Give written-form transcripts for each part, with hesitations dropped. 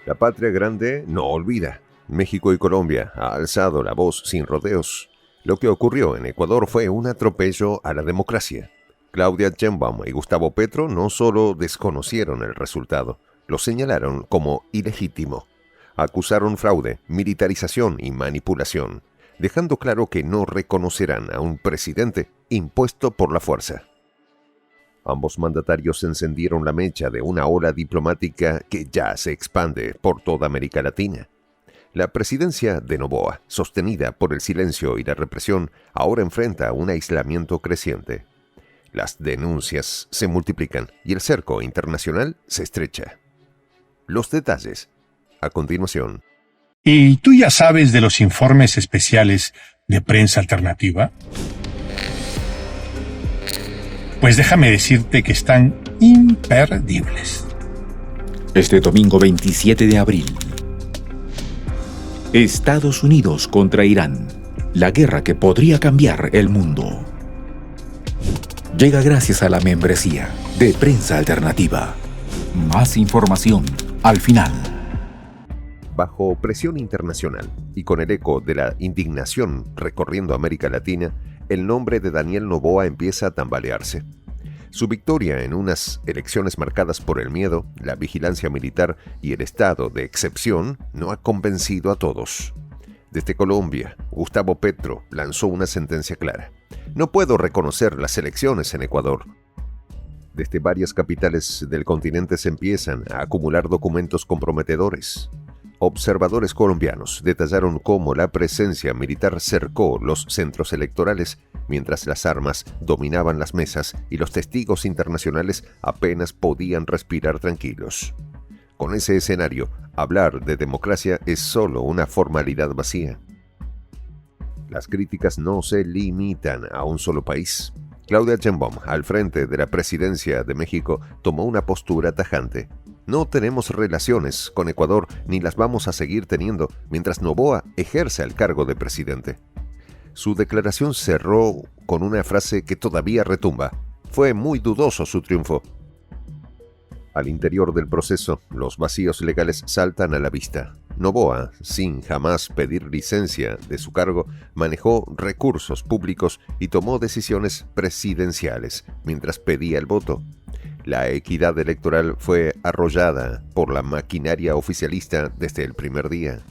La patria grande no olvida. México y Colombia han alzado la voz sin rodeos. Lo que ocurrió en Ecuador fue un atropello a la democracia. Claudia Sheinbaum y Gustavo Petro no solo desconocieron el resultado, lo señalaron como ilegítimo. Acusaron fraude, militarización y manipulación, dejando claro que no reconocerán a un presidente impuesto por la fuerza. Ambos mandatarios encendieron la mecha de una ola diplomática que ya se expande por toda América Latina. La presidencia de Noboa, sostenida por el silencio y la represión, ahora enfrenta un aislamiento creciente. Las denuncias se multiplican y el cerco internacional se estrecha. Los detalles, a continuación. ¿Y tú ya sabes de los informes especiales de Prensa Alternativa? Pues déjame decirte que están imperdibles. Este domingo 27 de abril. Estados Unidos contra Irán. La guerra que podría cambiar el mundo. Llega gracias a la membresía de Prensa Alternativa. Más información al final. Bajo presión internacional y con el eco de la indignación recorriendo América Latina, el nombre de Daniel Noboa empieza a tambalearse. Su victoria en unas elecciones marcadas por el miedo, la vigilancia militar y el estado de excepción no ha convencido a todos. Desde Colombia, Gustavo Petro lanzó una sentencia clara. No puedo reconocer las elecciones en Ecuador. Desde varias capitales del continente se empiezan a acumular documentos comprometedores. Observadores colombianos detallaron cómo la presencia militar cercó los centros electorales mientras las armas dominaban las mesas y los testigos internacionales apenas podían respirar tranquilos. Con ese escenario, hablar de democracia es solo una formalidad vacía. Las críticas no se limitan a un solo país. Claudia Sheinbaum, al frente de la presidencia de México, tomó una postura tajante. No tenemos relaciones con Ecuador ni las vamos a seguir teniendo mientras Noboa ejerce el cargo de presidente. Su declaración cerró con una frase que todavía retumba. Fue muy dudoso su triunfo. Al interior del proceso, los vacíos legales saltan a la vista. Noboa, sin jamás pedir licencia de su cargo, manejó recursos públicos y tomó decisiones presidenciales mientras pedía el voto. La equidad electoral fue arrollada por la maquinaria oficialista desde el primer día.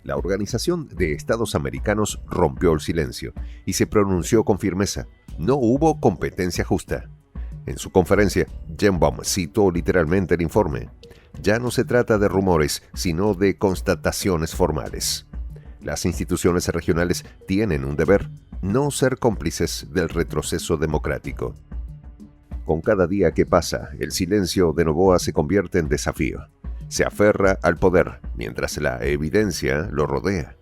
La Organización de Estados Americanos rompió el silencio y se pronunció con firmeza. No hubo competencia justa. En su conferencia, Sheinbaum citó literalmente el informe. Ya no se trata de rumores, sino de constataciones formales. Las instituciones regionales tienen un deber: no ser cómplices del retroceso democrático. Con cada día que pasa, el silencio de Noboa se convierte en desafío. Se aferra al poder, mientras la evidencia lo rodea.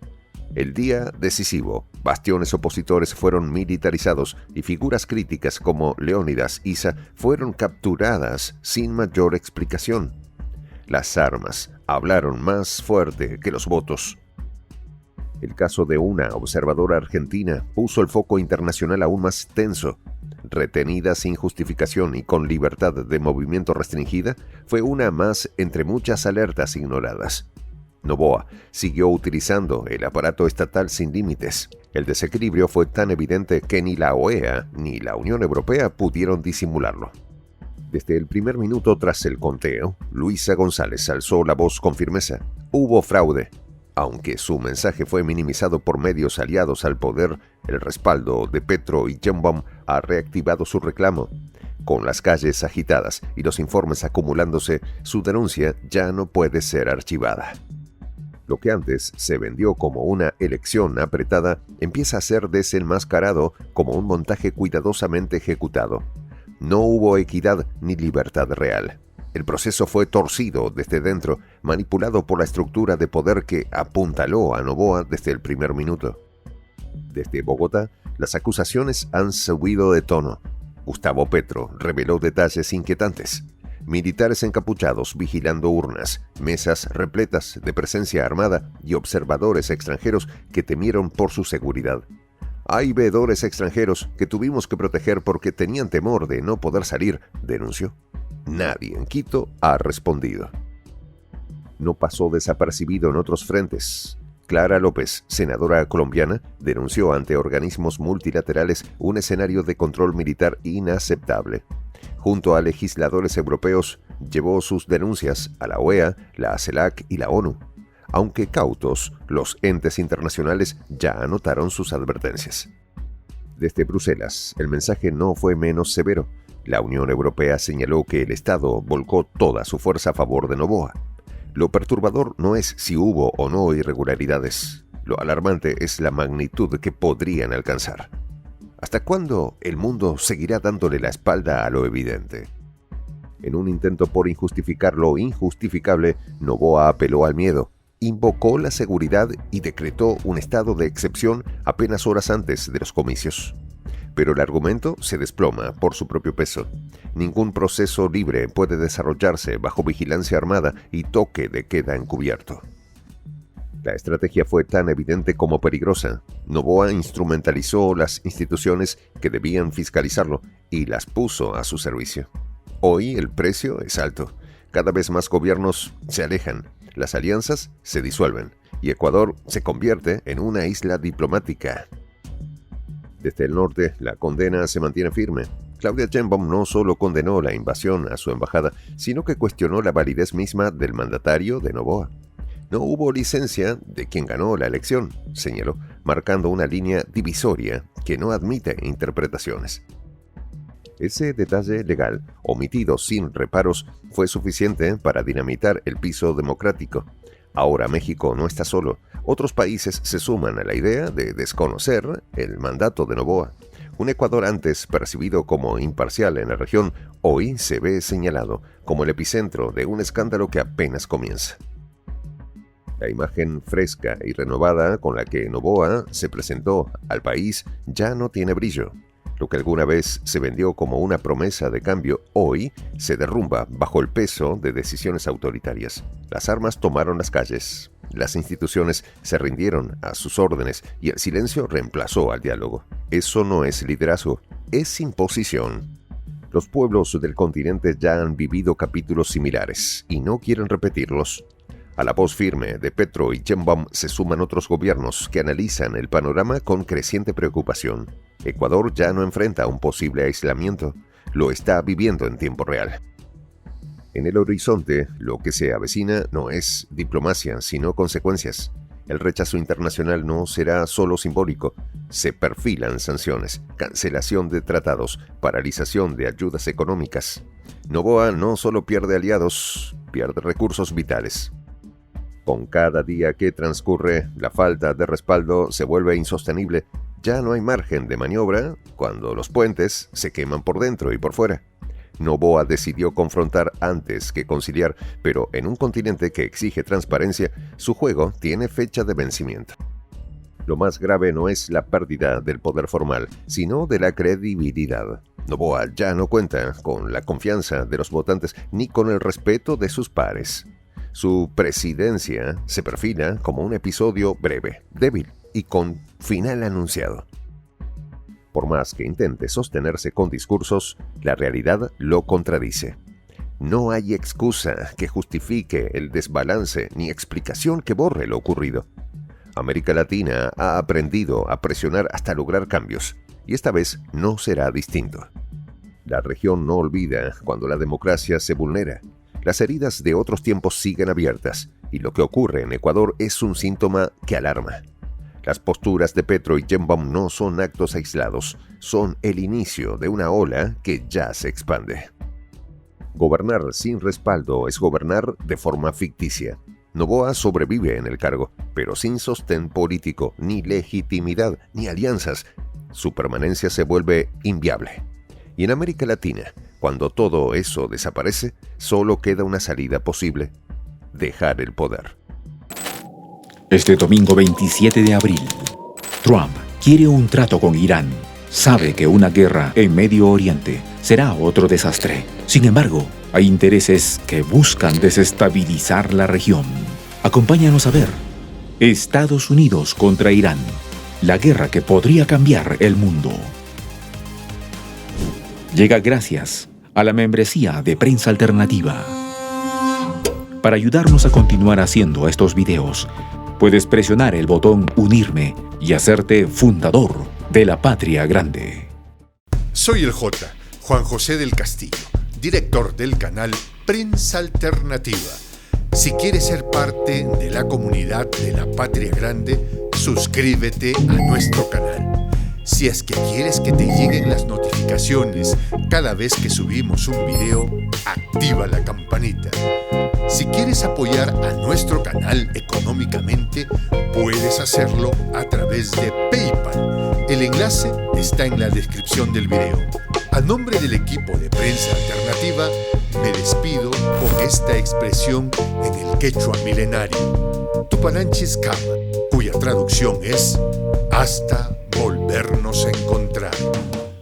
El día decisivo, bastiones opositores fueron militarizados y figuras críticas como Leónidas Issa fueron capturadas sin mayor explicación. Las armas hablaron más fuerte que los votos. El caso de una observadora argentina puso el foco internacional aún más tenso. Retenida sin justificación y con libertad de movimiento restringida, fue una más entre muchas alertas ignoradas. Noboa siguió utilizando el aparato estatal sin límites. El desequilibrio fue tan evidente que ni la OEA ni la Unión Europea pudieron disimularlo. Desde el primer minuto tras el conteo, Luisa González alzó la voz con firmeza. Hubo fraude. Aunque su mensaje fue minimizado por medios aliados al poder, el respaldo de Petro y Sheinbaum ha reactivado su reclamo. Con las calles agitadas y los informes acumulándose, su denuncia ya no puede ser archivada. Lo que antes se vendió como una elección apretada empieza a ser desenmascarado como un montaje cuidadosamente ejecutado. No hubo equidad ni libertad real. El proceso fue torcido desde dentro, manipulado por la estructura de poder que apuntaló a Noboa desde el primer minuto. Desde Bogotá, las acusaciones han subido de tono. Gustavo Petro reveló detalles inquietantes. Militares encapuchados vigilando urnas, mesas repletas de presencia armada y observadores extranjeros que temieron por su seguridad. Hay veedores extranjeros que tuvimos que proteger porque tenían temor de no poder salir, denunció. Nadie en Quito ha respondido. no pasó desapercibido en otros frentes. Clara López, senadora colombiana, denunció ante organismos multilaterales un escenario de control militar inaceptable. Junto a legisladores europeos, llevó sus denuncias a la OEA, la CELAC y la ONU. Aunque cautos, los entes internacionales ya anotaron sus advertencias. Desde Bruselas, el mensaje no fue menos severo. La Unión Europea señaló que el Estado volcó toda su fuerza a favor de Noboa. Lo perturbador no es si hubo o no irregularidades. Lo alarmante es la magnitud que podrían alcanzar. ¿Hasta cuándo el mundo seguirá dándole la espalda a lo evidente? En un intento por injustificar lo injustificable, Noboa apeló al miedo, invocó la seguridad y decretó un estado de excepción apenas horas antes de los comicios. Pero el argumento se desploma por su propio peso. Ningún proceso libre puede desarrollarse bajo vigilancia armada y toque de queda encubierto. La estrategia fue tan evidente como peligrosa. Noboa instrumentalizó las instituciones que debían fiscalizarlo y las puso a su servicio. Hoy el precio es alto. Cada vez más gobiernos se alejan, las alianzas se disuelven y Ecuador se convierte en una isla diplomática. Desde el norte, la condena se mantiene firme. Claudia Sheinbaum no solo condenó la invasión a su embajada, sino que cuestionó la validez misma del mandatario de Noboa. No hubo licencia de quien ganó la elección, señaló, marcando una línea divisoria que no admite interpretaciones. Ese detalle legal, omitido sin reparos, fue suficiente para dinamitar el piso democrático. Ahora México no está solo. Otros países se suman a la idea de desconocer el mandato de Noboa. Un Ecuador antes percibido como imparcial en la región, hoy se ve señalado como el epicentro de un escándalo que apenas comienza. La imagen fresca y renovada con la que Noboa se presentó al país ya no tiene brillo. Lo que alguna vez se vendió como una promesa de cambio, hoy se derrumba bajo el peso de decisiones autoritarias. Las armas tomaron las calles, las instituciones se rindieron a sus órdenes y el silencio reemplazó al diálogo. Eso no es liderazgo, es imposición. Los pueblos del continente ya han vivido capítulos similares y no quieren repetirlos. A la voz firme de Petro y Sheinbaum se suman otros gobiernos que analizan el panorama con creciente preocupación. Ecuador ya no enfrenta un posible aislamiento, lo está viviendo en tiempo real. En el horizonte, lo que se avecina no es diplomacia, sino consecuencias. El rechazo internacional no será solo simbólico, se perfilan sanciones, cancelación de tratados, paralización de ayudas económicas. Noboa no solo pierde aliados, pierde recursos vitales. Con cada día que transcurre, la falta de respaldo se vuelve insostenible. Ya no hay margen de maniobra cuando los puentes se queman por dentro y por fuera. Noboa decidió confrontar antes que conciliar, pero en un continente que exige transparencia, su juego tiene fecha de vencimiento. Lo más grave no es la pérdida del poder formal, sino de la credibilidad. Noboa ya no cuenta con la confianza de los votantes ni con el respeto de sus pares. Su presidencia se perfila como un episodio breve, débil y con final anunciado. Por más que intente sostenerse con discursos, la realidad lo contradice. No hay excusa que justifique el desbalance ni explicación que borre lo ocurrido. América Latina ha aprendido a presionar hasta lograr cambios, y esta vez no será distinto. La región no olvida cuando la democracia se vulnera. Las heridas de otros tiempos siguen abiertas, y lo que ocurre en Ecuador es un síntoma que alarma. Las posturas de Petro y Sheinbaum no son actos aislados, son el inicio de una ola que ya se expande. Gobernar sin respaldo es gobernar de forma ficticia. Noboa sobrevive en el cargo, pero sin sostén político, ni legitimidad, ni alianzas. Su permanencia se vuelve inviable. Y en América Latina, cuando todo eso desaparece, solo queda una salida posible: dejar el poder. Este domingo 27 de abril, Trump quiere un trato con Irán. Sabe que una guerra en Medio Oriente será otro desastre. Sin embargo, hay intereses que buscan desestabilizar la región. Acompáñanos a ver Estados Unidos contra Irán, la guerra que podría cambiar el mundo. Llega gracias a la membresía de Prensa Alternativa. Para ayudarnos a continuar haciendo estos videos, puedes presionar el botón Unirme y hacerte fundador de la Patria Grande. Soy el Juan José del Castillo, director del canal Prensa Alternativa. Si quieres ser parte de la comunidad de la Patria Grande, suscríbete a nuestro canal. Si es que quieres que te lleguen las notificaciones cada vez que subimos un video, activa la campanita. Si quieres apoyar a nuestro canal económicamente, puedes hacerlo a través de PayPal. El enlace está en la descripción del video. A nombre del equipo de Prensa Alternativa, me despido con esta expresión en el quechua milenario, Tupananchis Kama, cuya traducción es hasta volvernos a encontrar.